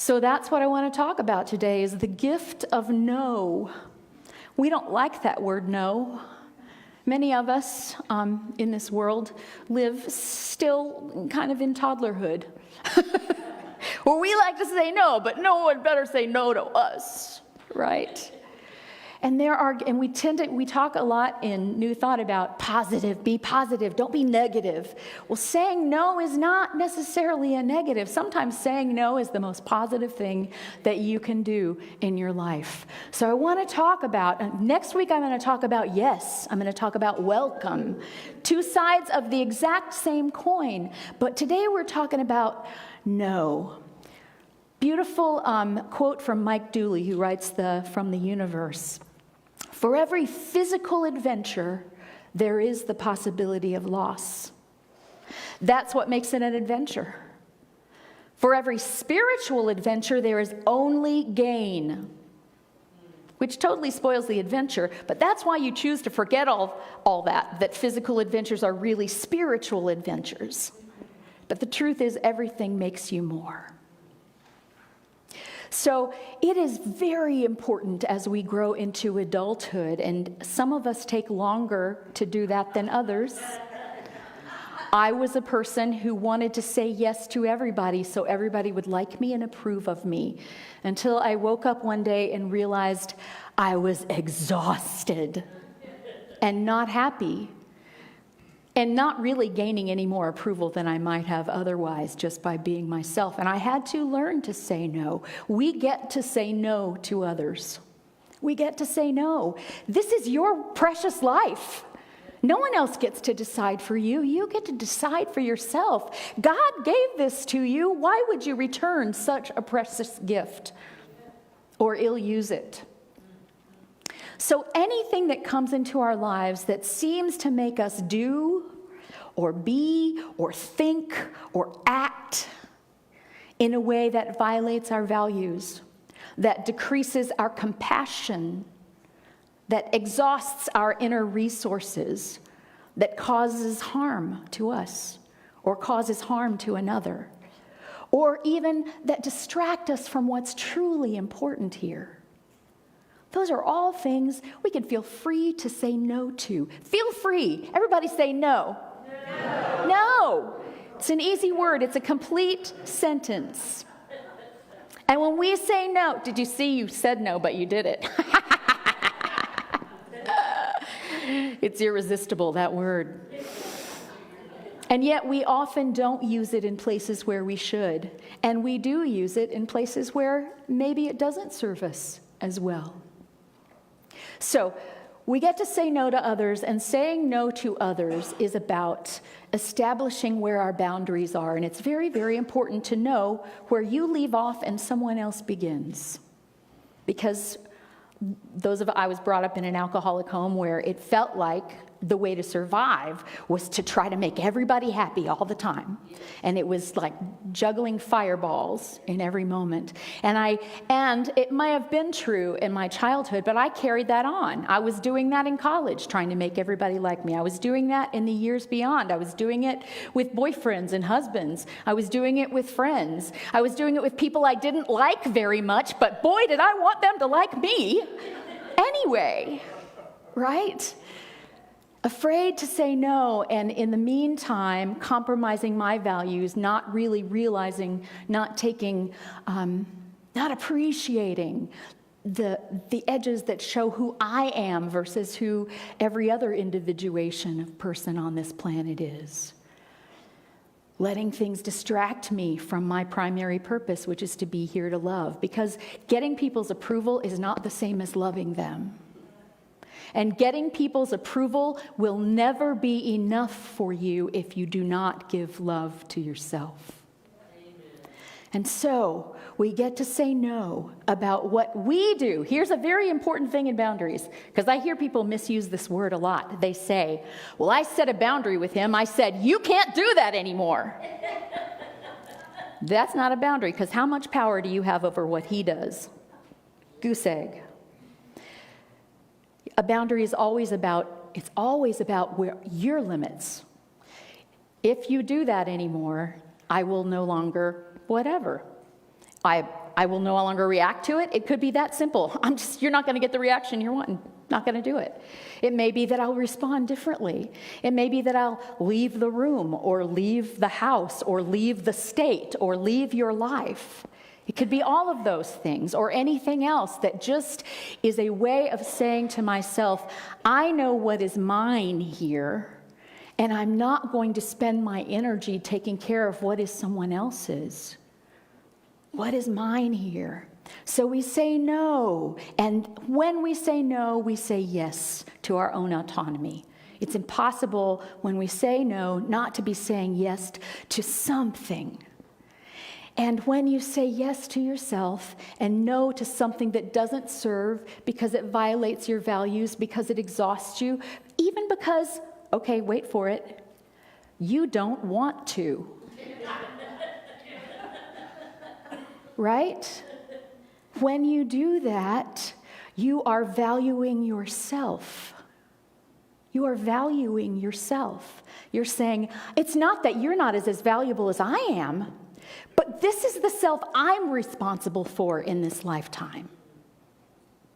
So that's what I want to talk about today, is the gift of no. We don't like that word no. Many of us in this world live still kind of in toddlerhood. Well, we like to say no, but no one better say no to us, right? And we talk a lot in New Thought about positive, be positive, don't be negative. Well, saying no is not necessarily a negative. Sometimes saying no is the most positive thing that you can do in your life. So I want to talk about, next week I'm going to talk about yes. I'm going to talk about welcome. Two sides of the exact same coin. But today we're talking about no. Beautiful quote from Mike Dooley, who writes From the Universe. For every physical adventure, there is the possibility of loss. That's what makes it an adventure. For every spiritual adventure, there is only gain, which totally spoils the adventure. But that's why you choose to forget all that physical adventures are really spiritual adventures. But the truth is, everything makes you more. So it is very important as we grow into adulthood, and some of us take longer to do that than others. I was a person who wanted to say yes to everybody so everybody would like me and approve of me, until I woke up one day and realized I was exhausted and not happy, and not really gaining any more approval than I might have otherwise just by being myself. And I had to learn to say no. We get to say no to others. We get to say no. This is your precious life. No one else gets to decide for you. You get to decide for yourself. God gave this to you. Why would you return such a precious gift or ill use it? So anything that comes into our lives that seems to make us do or be or think or act in a way that violates our values, that decreases our compassion, that exhausts our inner resources, that causes harm to us or causes harm to another, or even that distract us from what's truly important here. Those are all things we can feel free to say no to. Feel free. Everybody say no. No. No. It's an easy word. It's a complete sentence. And when we say no, did you see you said no, but you did it? It's irresistible, that word. And yet we often don't use it in places where we should. And we do use it in places where maybe it doesn't serve us as well. So we get to say no to others, and saying no to others is about establishing where our boundaries are. And it's very, very important to know where you leave off and someone else begins. Because I was brought up in an alcoholic home where it felt like the way to survive was to try to make everybody happy all the time. And it was like juggling fireballs in every moment. And it might have been true in my childhood, but I carried that on. I was doing that in college, trying to make everybody like me. I was doing that in the years beyond. I was doing it with boyfriends and husbands. I was doing it with friends. I was doing it with people I didn't like very much, but boy, did I want them to like me anyway, right? Afraid to say no, and in the meantime, compromising my values, not really realizing, not taking, not appreciating the edges that show who I am versus who every other individuation of person on this planet is. Letting things distract me from my primary purpose, which is to be here to love. Because getting people's approval is not the same as loving them. And getting people's approval will never be enough for you if you do not give love to yourself. Amen. And so we get to say no about what we do. Here's a very important thing in boundaries, because I hear people misuse this word a lot. They say, well, I set a boundary with him. I said, you can't do that anymore. That's not a boundary, because how much power do you have over what he does? Goose egg. A boundary is always about where your limits. If you do that anymore, I will no longer, whatever. I I will no longer react to it. It could be that simple. You're not going to get the reaction you're wanting. Not going to do it. It may be that I'll respond differently. It may be that I'll leave the room or leave the house or leave the state or leave your life. It could be all of those things or anything else that just is a way of saying to myself, I know what is mine here, and I'm not going to spend my energy taking care of what is someone else's. What is mine here? So we say no, and when we say no, we say yes to our own autonomy. It's impossible when we say no not to be saying yes to something. And when you say yes to yourself and no to something that doesn't serve because it violates your values, because it exhausts you, even because, okay, wait for it, you don't want to. Right? When you do that, you are valuing yourself. You are valuing yourself. You're saying, it's not that you're not as valuable as I am, but this is the self I'm responsible for in this lifetime.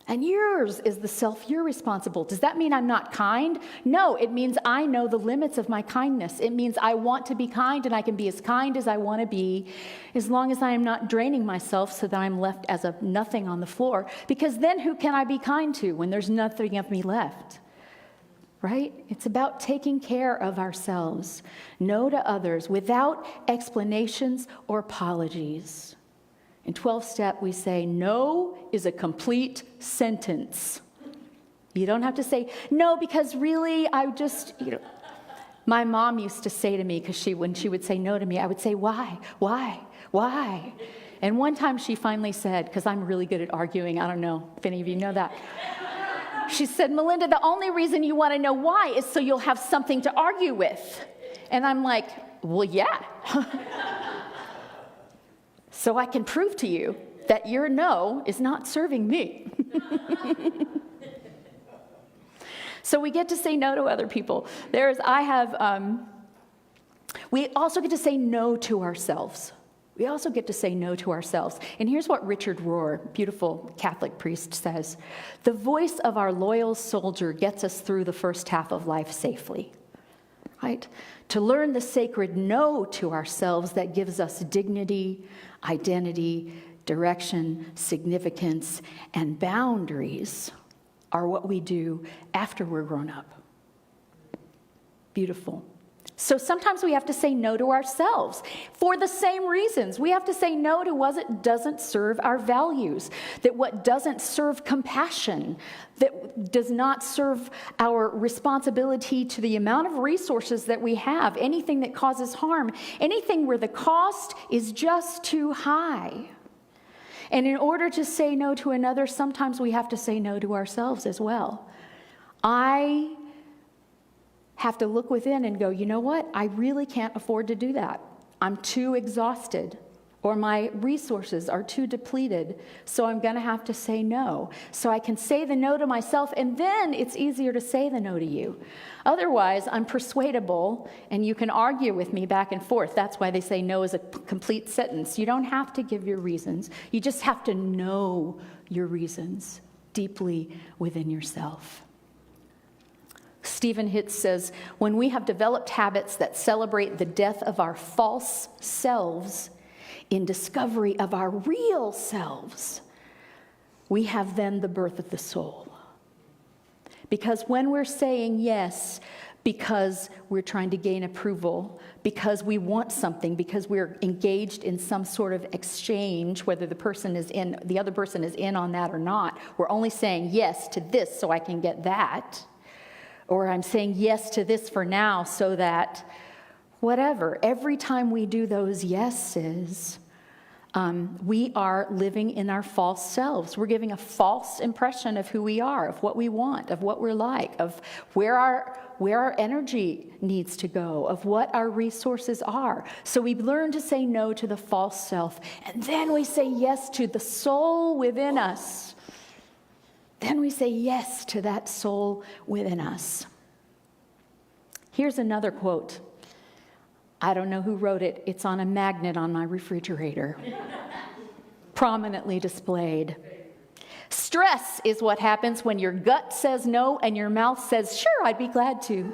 And yours is the self you're responsible. Does that mean I'm not kind? No, it means I know the limits of my kindness. It means I want to be kind, and I can be as kind as I want to be, as long as I am not draining myself so that I'm left as a nothing on the floor. Because then who can I be kind to when there's nothing of me left? Right? It's about taking care of ourselves. No to others without explanations or apologies. In 12-step, we say, no is a complete sentence. You don't have to say, no, because really, my mom used to say to me, because when she would say no to me, I would say, why? And one time she finally said, because I'm really good at arguing, I don't know if any of you know that. She said, Melinda, the only reason you want to know why is so you'll have something to argue with. And I'm like, well, yeah. So I can prove to you that your no is not serving me. So we get to say no to other people. We also get to say no to ourselves. We also get to say no to ourselves. And here's what Richard Rohr, beautiful Catholic priest, says. The voice of our loyal soldier gets us through the first half of life safely. Right? To learn the sacred no to ourselves that gives us dignity, identity, direction, significance, and boundaries are what we do after we're grown up. Beautiful. So sometimes we have to say no to ourselves for the same reasons. We have to say no to what doesn't serve our values, that what doesn't serve compassion, that does not serve our responsibility to the amount of resources that we have, anything that causes harm, anything where the cost is just too high. And in order to say no to another, sometimes we have to say no to ourselves as well. I have to look within and go, you know what? I really can't afford to do that. I'm too exhausted, or my resources are too depleted, so I'm going to have to say no. So I can say the no to myself, and then it's easier to say the no to you. Otherwise, I'm persuadable, and you can argue with me back and forth. That's why they say no is a complete sentence. You don't have to give your reasons. You just have to know your reasons deeply within yourself. Stephen Hitz says, when we have developed habits that celebrate the death of our false selves in discovery of our real selves, we have then the birth of the soul. Because when we're saying yes, because we're trying to gain approval, because we want something, because we're engaged in some sort of exchange, whether the other person is in on that or not, we're only saying yes to this so I can get that. Or I'm saying yes to this for now so that whatever. Every time we do those yeses, we are living in our false selves. We're giving a false impression of who we are, of what we want, of what we're like, of where our energy needs to go, of what our resources are. So we learn to say no to the false self, and then we say yes to the soul within us. Then we say yes to that soul within us. Here's another quote. I don't know who wrote it. It's on a magnet on my refrigerator. prominently displayed. Stress is what happens when your gut says no and your mouth says, sure, I'd be glad to.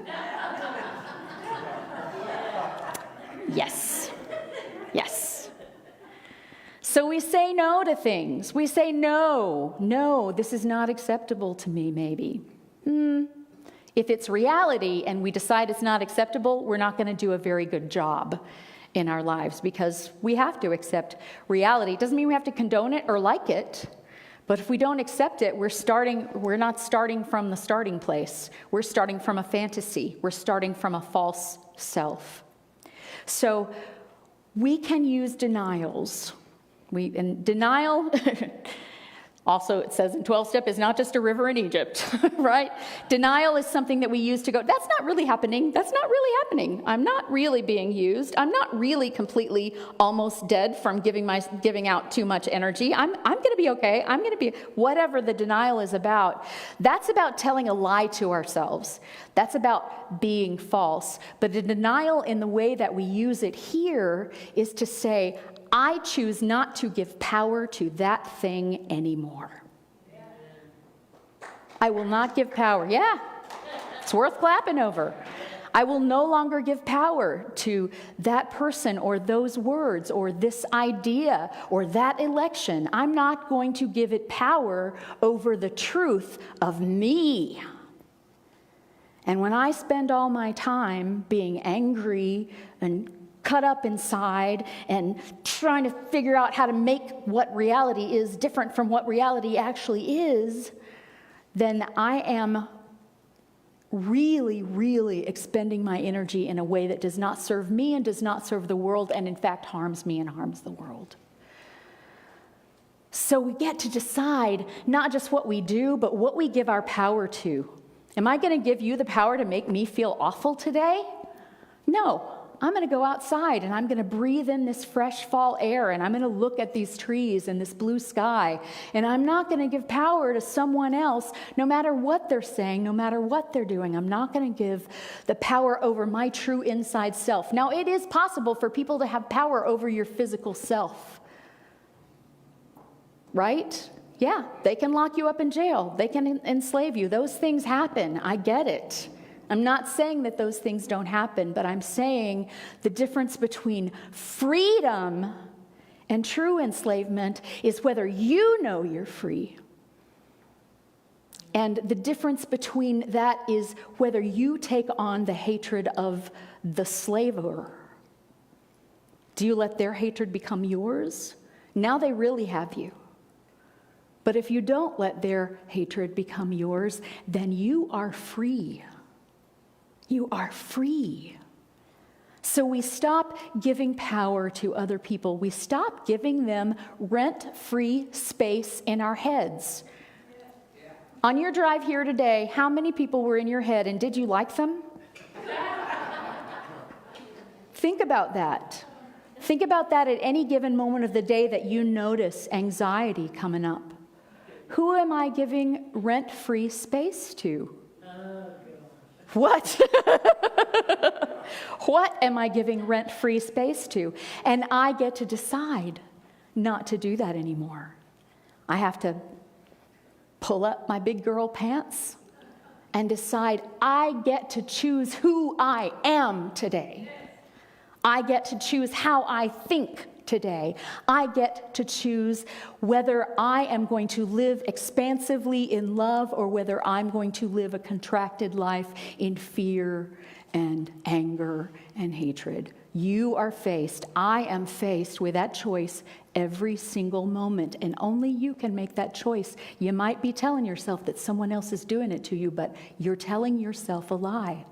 Yes. Yes. So we say no to things. We say, no, this is not acceptable to me, maybe. If it's reality and we decide it's not acceptable, we're not going to do a very good job in our lives because we have to accept reality. It doesn't mean we have to condone it or like it, but if we don't accept it, we're not starting from the starting place. We're starting from a fantasy. We're starting from a false self. So we can use denials. Denial, also it says in 12-step, is not just a river in Egypt, right? Denial is something that we use to go, that's not really happening. That's not really happening. I'm not really being used. I'm not really completely almost dead from giving out too much energy. I'm going to be okay. I'm going to be, whatever the denial is about. That's about telling a lie to ourselves. That's about being false. But the denial in the way that we use it here is to say, I choose not to give power to that thing anymore. I will not give power. Yeah, it's worth clapping over. I will no longer give power to that person or those words or this idea or that election. I'm not going to give it power over the truth of me. And when I spend all my time being angry and cut up inside and trying to figure out how to make what reality is different from what reality actually is, then I am really, really expending my energy in a way that does not serve me and does not serve the world, and in fact harms me and harms the world. So we get to decide not just what we do, but what we give our power to. Am I going to give you the power to make me feel awful today? No. I'm going to go outside and I'm going to breathe in this fresh fall air and I'm going to look at these trees and this blue sky. And I'm not going to give power to someone else, no matter what they're saying, no matter what they're doing. I'm not going to give the power over my true inside self. Now, it is possible for people to have power over your physical self. Right? Yeah, they can lock you up in jail. They can enslave you. Those things happen. I get it. I'm not saying that those things don't happen, but I'm saying the difference between freedom and true enslavement is whether you know you're free. And the difference between that is whether you take on the hatred of the slaver. Do you let their hatred become yours? Now they really have you. But if you don't let their hatred become yours, then you are free. You are free. So we stop giving power to other people. We stop giving them rent-free space in our heads. On your drive here today, how many people were in your head and did you like them? Think about that. Think about that at any given moment of the day that you notice anxiety coming up. Who am I giving rent-free space to? What? What am I giving rent-free space to? And I get to decide not to do that anymore. I have to pull up my big girl pants and decide I get to choose who I am today. I get to choose how I think today. I get to choose whether I am going to live expansively in love or whether I'm going to live a contracted life in fear and anger and hatred. You are faced, I am faced with that choice every single moment, and only you can make that choice. You might be telling yourself that someone else is doing it to you, but you're telling yourself a lie.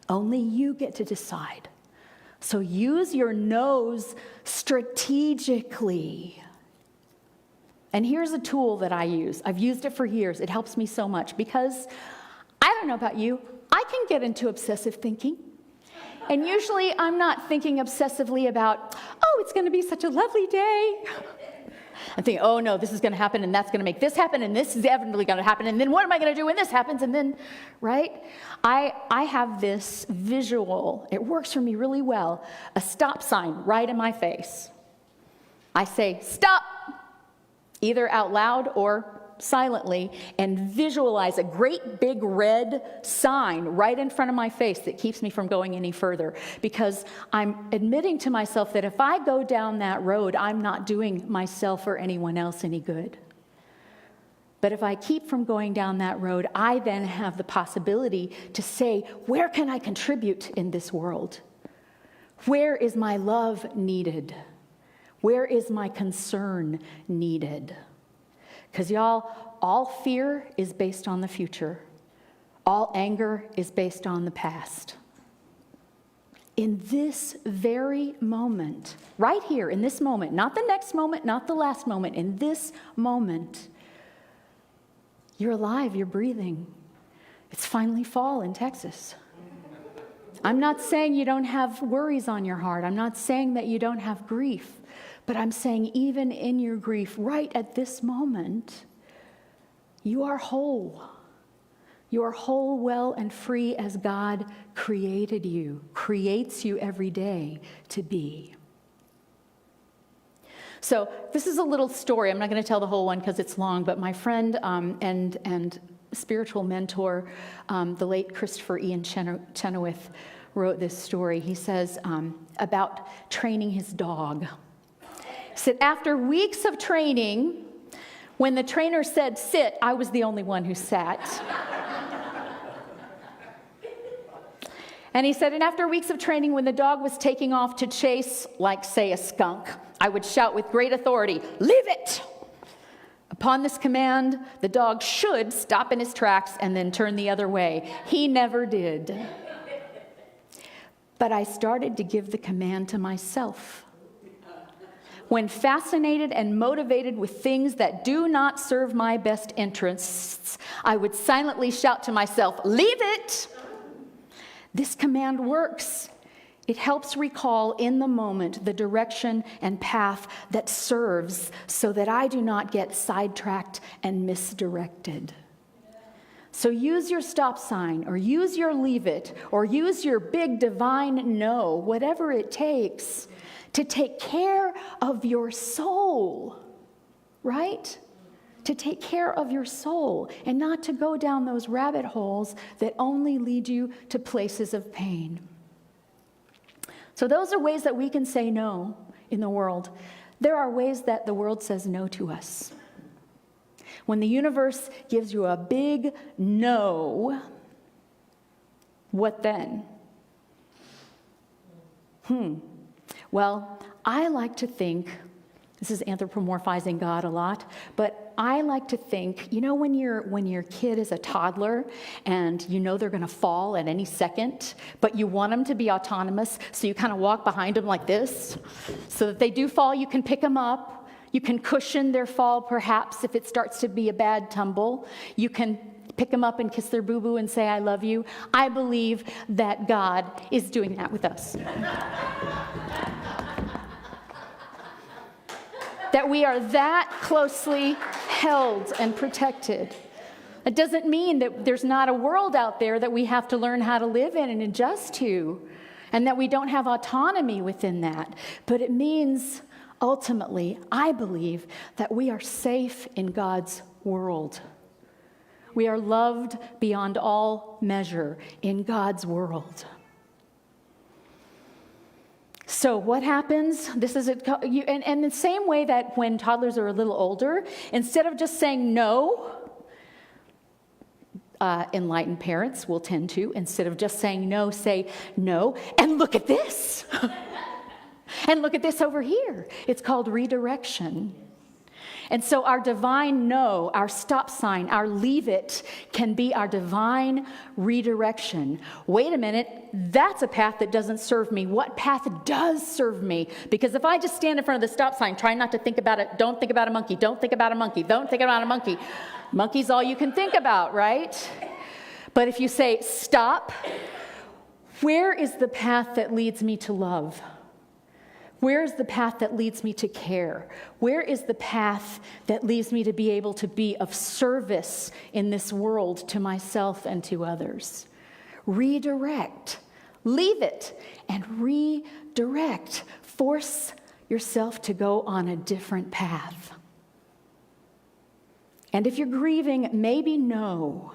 Only you get to decide. So use your noes strategically. And here's a tool that I use. I've used it for years. It helps me so much because, I don't know about you, I can get into obsessive thinking. And usually I'm not thinking obsessively about, oh, it's going to be such a lovely day. I'm thinking, oh no, this is going to happen and that's going to make this happen and this is inevitably going to happen and then what am I going to do when this happens and then, right? I have this visual, it works for me really well, a stop sign right in my face. I say, stop, either out loud or silently, and visualize a great big red sign right in front of my face that keeps me from going any further. Because I'm admitting to myself that if I go down that road, I'm not doing myself or anyone else any good. But if I keep from going down that road, I then have the possibility to say, where can I contribute in this world? Where is my love needed? Where is my concern needed? Because y'all, all fear is based on the future. All anger is based on the past. In this very moment, right here, in this moment, not the next moment, not the last moment, in this moment, you're alive, you're breathing. It's finally fall in Texas. I'm not saying you don't have worries on your heart. I'm not saying that you don't have grief. But I'm saying even in your grief, right at this moment, you are whole. You are whole, well, and free as God created you, creates you every day to be. So this is a little story. I'm not going to tell the whole one because it's long, but my friend and spiritual mentor, the late Christopher Ian Chenoweth, wrote this story. He says about training his dog. He said, after weeks of training, when the trainer said sit, I was the only one who sat. And he said, and after weeks of training, when the dog was taking off to chase, like, say, a skunk, I would shout with great authority, leave it! Upon this command, the dog should stop in his tracks and then turn the other way. He never did. But I started to give the command to myself. When fascinated and motivated with things that do not serve my best interests, I would silently shout to myself, leave it! This command works. It helps recall in the moment the direction and path that serves so that I do not get sidetracked and misdirected. So use your stop sign, or use your leave it, or use your big divine no, whatever it takes, to take care of your soul, right? To take care of your soul and not to go down those rabbit holes that only lead you to places of pain. So those are ways that we can say no in the world. There are ways that the world says no to us. When the universe gives you a big no, what then? Well, I like to think, this is anthropomorphizing God a lot, but I like to think, you know, when your kid is a toddler and you know they're going to fall at any second, but you want them to be autonomous, so you kind of walk behind them like this, so that they do fall, you can pick them up. You can cushion their fall, perhaps, if it starts to be a bad tumble. You can pick them up and kiss their boo-boo and say, I love you. I believe that God is doing that with us. That we are that closely held and protected. It doesn't mean that there's not a world out there that we have to learn how to live in and adjust to, and that we don't have autonomy within that. But it means, ultimately, I believe that we are safe in God's world. We are loved beyond all measure in God's world. So what happens? This is and the same way that when toddlers are a little older, instead of just saying no, enlightened parents will tend to, instead of just saying no, say no, and look at this. And look at this over here. It's called redirection. And so our divine no, our stop sign, our leave it, can be our divine redirection. Wait a minute, that's a path that doesn't serve me. What path does serve me? Because if I just stand in front of the stop sign, try not to think about it, don't think about a monkey, don't think about a monkey, don't think about a monkey. Monkey's all you can think about, right? But if you say, stop, where is the path that leads me to love? Where is the path that leads me to care? Where is the path that leads me to be able to be of service in this world to myself and to others? Redirect. Leave it and redirect. Force yourself to go on a different path. And if you're grieving, maybe know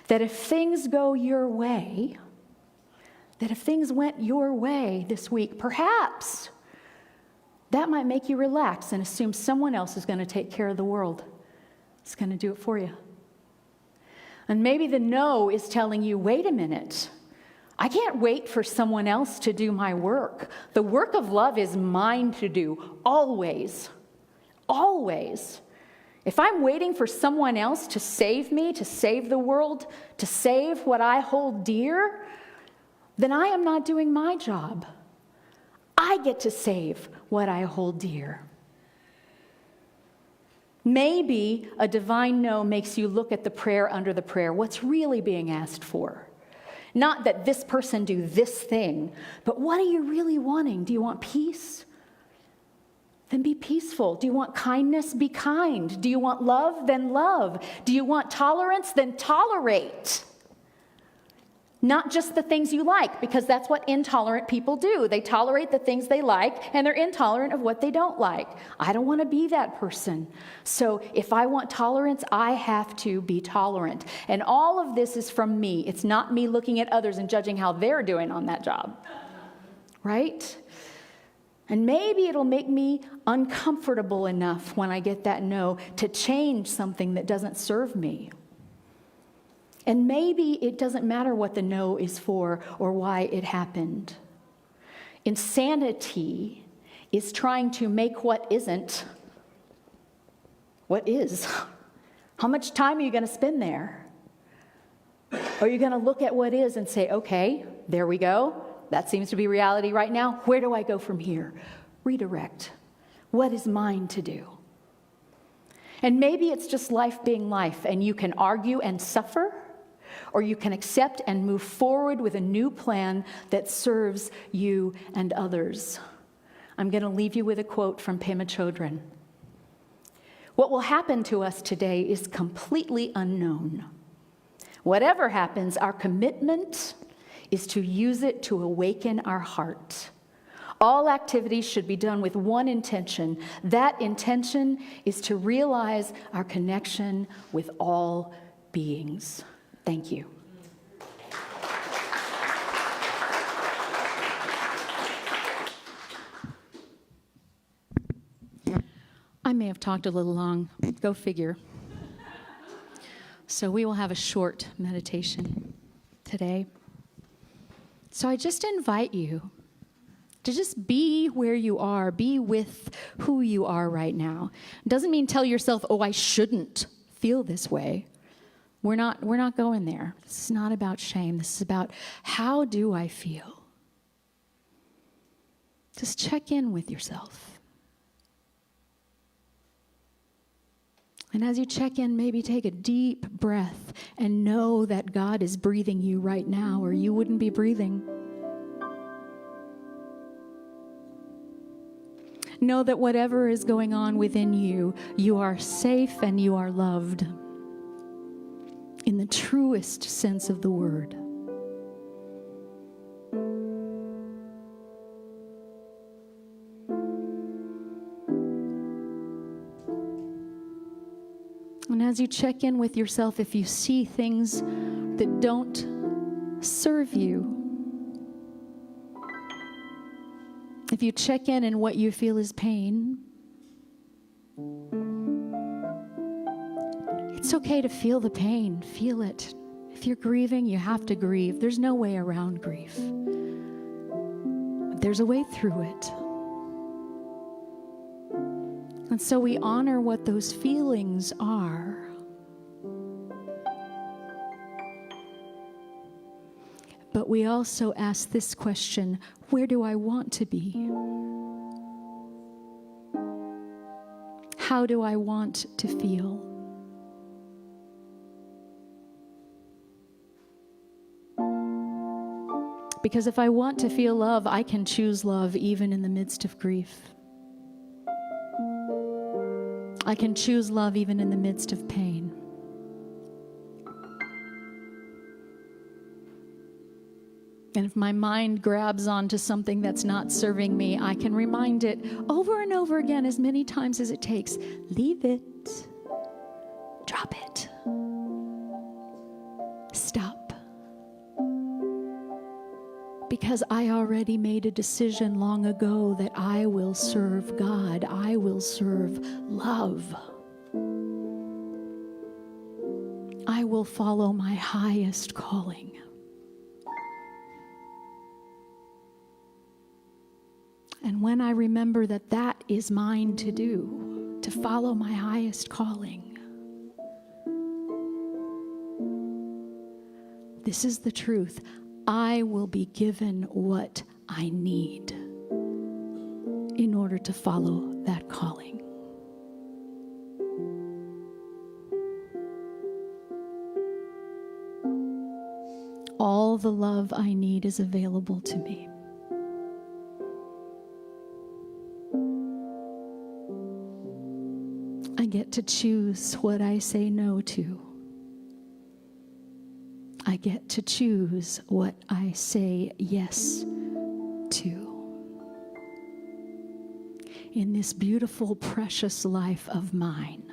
that if things go your way, that if things went your way this week, perhaps that might make you relax and assume someone else is going to take care of the world. It's going to do it for you. And maybe the no is telling you, wait a minute. I can't wait for someone else to do my work. The work of love is mine to do, always. Always. If I'm waiting for someone else to save me, to save the world, to save what I hold dear, then I am not doing my job. I get to save what I hold dear. Maybe a divine no makes you look at the prayer under the prayer. What's really being asked for? Not that this person do this thing, but what are you really wanting? Do you want peace? Then be peaceful. Do you want kindness? Be kind. Do you want love? Then love. Do you want tolerance? Then tolerate. Not just the things you like, because that's what intolerant people do. They tolerate the things they like, and they're intolerant of what they don't like. I don't want to be that person. So if I want tolerance, I have to be tolerant. And all of this is from me. It's not me looking at others and judging how they're doing on that job. Right? And maybe it'll make me uncomfortable enough when I get that no to change something that doesn't serve me. And maybe it doesn't matter what the no is for or why it happened. Insanity is trying to make what isn't what is. How much time are you going to spend there? Are you going to look at what is and say, okay, there we go. That seems to be reality right now. Where do I go from here? Redirect. What is mine to do? And maybe it's just life being life, and you can argue and suffer, or you can accept and move forward with a new plan that serves you and others. I'm going to leave you with a quote from Pema Chodron. What will happen to us today is completely unknown. Whatever happens, our commitment is to use it to awaken our heart. All activities should be done with one intention. That intention is to realize our connection with all beings. Thank you. I may have talked a little long. Go figure. So we will have a short meditation today. So I just invite you to just be where you are, be with who you are right now. It doesn't mean tell yourself, oh, I shouldn't feel this way. We're not going there. This is not about shame. This is about how do I feel? Just check in with yourself. And as you check in, maybe take a deep breath and know that God is breathing you right now, or you wouldn't be breathing. Know that whatever is going on within you, you are safe and you are loved in the truest sense of the word. And as you check in with yourself, if you see things that don't serve you, if you check in and what you feel is pain, it's okay to feel the pain. Feel it. If you're grieving, you have to grieve. There's no way around grief. But there's a way through it. And so we honor what those feelings are. But we also ask this question, where do I want to be? How do I want to feel? Because if I want to feel love, I can choose love even in the midst of grief. I can choose love even in the midst of pain. And if my mind grabs onto something that's not serving me, I can remind it over and over again as many times as it takes. Leave it. Stop. Because I already made a decision long ago that I will serve God. I will serve love. I will follow my highest calling. And when I remember that that is mine to do, to follow my highest calling, this is the truth. I will be given what I need in order to follow that calling. All the love I need is available to me. I get to choose what I say no to. I get to choose what I say yes to. In this beautiful, precious life of mine,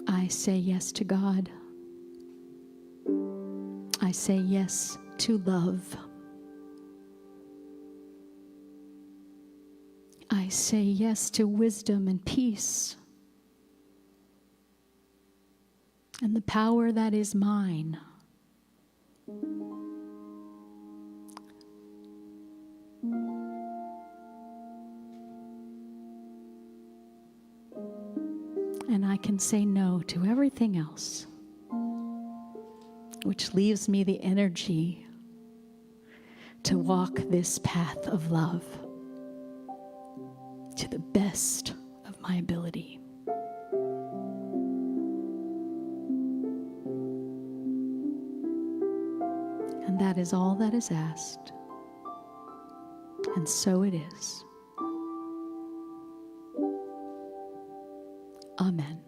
I say yes to God. I say yes to love. I say yes to wisdom and peace and the power that is mine. And I can say no to everything else, which leaves me the energy to walk this path of love to the best of my ability. And that is all that is asked. And so it is. Amen.